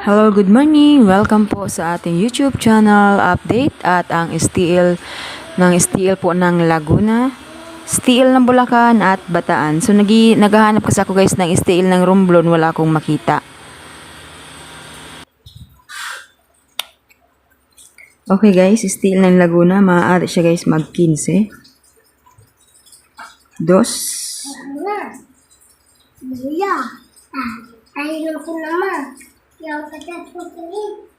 Hello, good morning. Welcome po sa ating YouTube channel update at ang STL po ng Laguna, STL ng Bulacan at Bataan. So naghahanap kasi ako guys ng STL ng Romblon, wala akong makita. Okay guys, STL ng Laguna, maaari siya guys mag 15. Dos. Ayun ko naman. Yung kagat ko rin.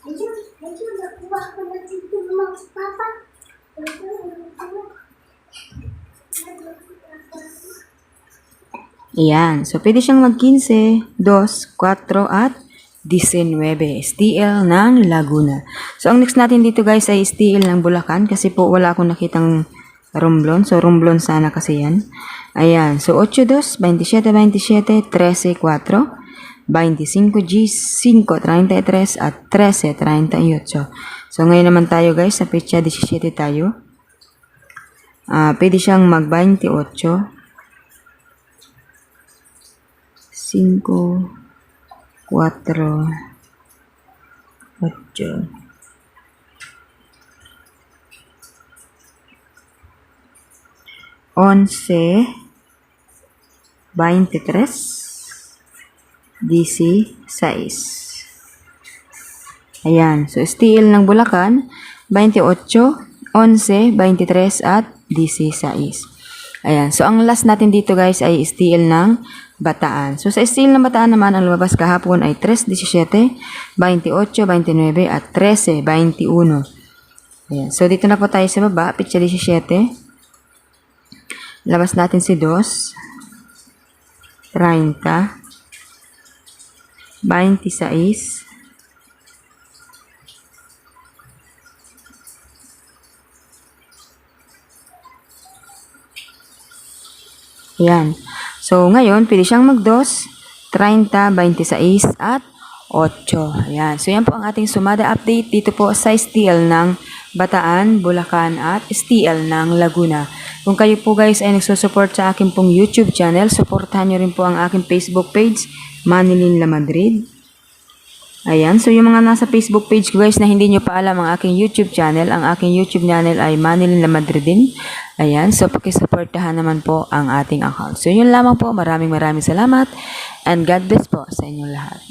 Ayun, nakuha ko na dito mga papa. Ayan. So, pwede siyang mag 15, 2, 4 at 19. STL ng Laguna. So, ang next natin dito guys ay STL ng Bulacan kasi po wala akong nakitang Romblon. So, Romblon sana kasi yan. Ayan. So, 8, 2, 27, 27, 13, 4, 25, G5, 33, at 13, 38. So, ngayon naman tayo guys, sa petsa 17 tayo. Pwede siyang mag 28, 5, 4, 8, 11, 23, 16. Ayan. So, STL ng Bulacan, 28, 11, 23, at 16. Ayan. So, ang last natin dito guys ay STL ng Bataan. So, sa STL ng Bataan naman, ang lumabas kahapon ay 3, 17, 28, 29, at 13, 21. Ayan. So, dito na po tayo sa baba, petsa 17. Labas natin si 2, 30, 26, Ayan. So, ngayon, pwede siyang mag 2, 30, 26, at 8. Ayan. So, yan po ang ating sumada update dito po sa STL ng Bataan, Bulacan, at STL ng Laguna. Kung kayo po guys ay nagsusupport sa akin pong YouTube channel, supportahan nyo rin po ang aking Facebook page, Manilyn La Madrid. Ayan. So, yung mga nasa Facebook page ko guys na hindi nyo pa alam ang aking YouTube channel, ang aking YouTube channel ay Manilyn La Madrid din. Ayan. So, pakisuportahan naman po ang ating account. So, yun lamang po. Maraming salamat and God bless po sa inyong lahat.